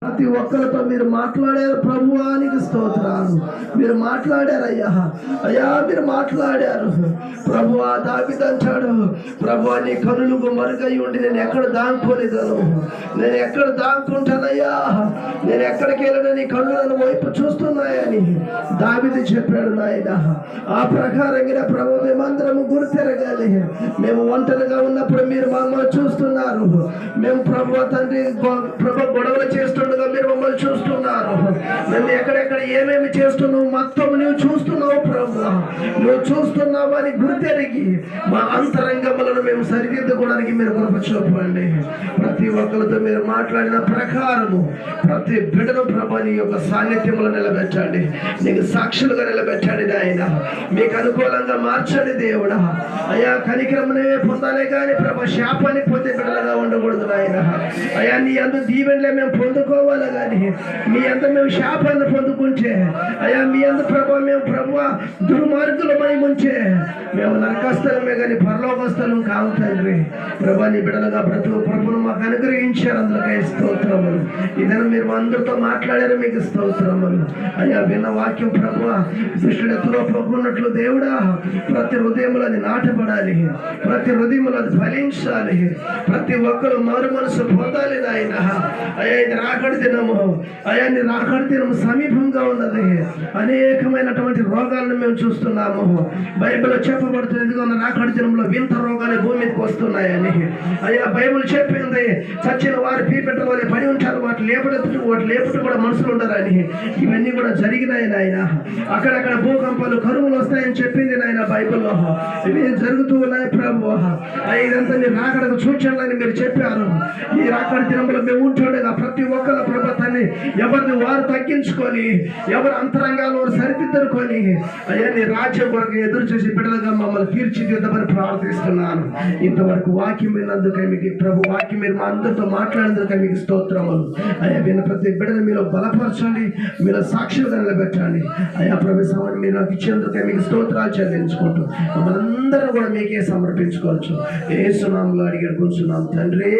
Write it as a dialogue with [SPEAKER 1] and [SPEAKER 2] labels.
[SPEAKER 1] ప్రతి ఒక్కరితో మీరు మాట్లాడారు ప్రభువానికి స్తోత్రాలు. మీరు మాట్లాడారు అయ్యా, మీరు మాట్లాడారు ప్రభువా. దావీదు అంటాడు, ప్రభువా నీ కనులకు మరుగై ఉండి నేను ఎక్కడ దాక్కోలేదను, నేను ఎక్కడ దాక్కుంటానయ్యా, నేను ఎక్కడికి వెళ్ళినా నీ కళ్ళు నన్ను వైపు చూస్తున్నాయని దావీదు చెప్పాడు నాయన. ఆ ప్రకారంగా ప్రభు మేమందరము గుర్తెరగాలి. మేము ఒంటరిగా ఉన్నప్పుడు మీరు మమ్మల్ని చూస్తున్నారు. మేము ప్రభు తండ్రి గొడవలు చేస్తుండగా మీరు మమ్మల్ని చూస్తున్నారు. మేము ఎక్కడెక్కడ ఏమేమి చేస్తున్నావు మొత్తం నువ్వు చూస్తున్నావు ప్రభు. నువ్వు చూస్తున్నావు అని గుర్తెరిగి మా అంతరంగములను మేము సరిదిద్దుకోవడానికి మీరు కృప చూపండి. ప్రతి ఒక్కరితో మీరు మాట్లాడిన ప్రకారము ప్రతి బిడ్డను ప్రభు నీ యొక్క సాన్నిధ్యంలో నిలబెట్టండి, నీకు సాక్షులుగా నిలబెట్టండి నాయన. మీకు అనుకూలంగా మార్చండి దేవుడా. అయ్యా కనికరమునే పొందాలే కానీ ప్రభు శాపాన్ని పొందే బిడ్డలుగా ఉండకూడదు నాయన. అయ్యా నీ అందు దీవెనలే మేము పొందుకోవాలి కానీ మీ అంత మేము శాపాన్ని పొందుకుంటే అయ్యా మీ అందు ప్రభు మేము ప్రభు దుర్మార్గులమై ఉంచే మేము నరకస్థలమే కానీ పరలోకస్థలం కావు తండ్రి. ప్రభు నీ బిడ్డలుగా బ్రతుకు ప్రభును మాకు అనుగ్రహించారు, అందుకే స్తోత్రములు. ఇదైనా మీరు అందరితో మాట్లాడారు, మీకు స్తోత్రములు. అయ్యా విన్న వాక్యం ప్రభు దుష్టుడు ఎత్తులో పక్కున్నట్లు దేవుడా ప్రతి హృదయంలో అది నాటపడాలి, ప్రతి హృదయంలో అది ఫలించాలి, ప్రతి ఒక్కరు మారు మనసు పొందాలి నాయన. అయ్యా ఇది రాకడి దినము, అయ్యా నీ రాకడి దినము సమీపంగా ఉన్నది. అనేకమైనటువంటి రోగాలను మేము చూస్తున్నాము. బైబిల్లో చెప్పబడుతుంది ఇదిగో రాకడి దినంలో వింత రోగాలు భూమి మీదకి వస్తున్నాయని. అయ్యా బైబిల్ చెప్పింది చచ్చిన వారి పీపెట్ల వల్ల పడి ఉంటారు, వాటి లేపుట కూడా మనుషులు ఉండరని. ఇవన్నీ కూడా జరిగినాయి నాయన. అక్కడక్కడ భూకంపాలు కరువులు వస్తాయని చెప్పింది నాయన బైబిల్లో. ఇవి జరుగుతూ ఉన్నాయి ప్రభు. ఇదంతా నీ రాకడకు సూచనలని మీరు చెప్పారు. ఈ రాకడి దినంలో మేము ఉంటుండగా ప్రతి ఒక్కరు ప్రభుత్వాన్ని ఎవరిని వారు తగ్గించుకొని ఎవరు అంతరంగాలు సరిదిద్దుకొని అయ్యా నీ రాజ్యం కొరకు ఎదురు చూసి బిడ్డలుగా మమ్మల్ని తీర్చిదిద్దమని ప్రార్థిస్తున్నాను. ఇంతవరకు వాక్యం విన్నందుకే మీకు ప్రభు, వాక్యం మీరు మా అందరితో మాట్లాడినందుకే మీకు స్తోత్రములు. అయ్యా విన్న ప్రతి బిడ్డను మీరు బలపరచండి, మీరు సాక్షులుగా నిలబెట్టండి. అయ్యా ప్రభుత్వాన్ని మీరు నాకు ఇచ్చేందుకే మీకు స్తోత్రాలు చెల్లించుకుంటూ మమ్మల్ని అందరూ కూడా మీకే సమర్పించుకోవచ్చు. యేసు నామములో అడిగి కూర్చున్నాం తండ్రి.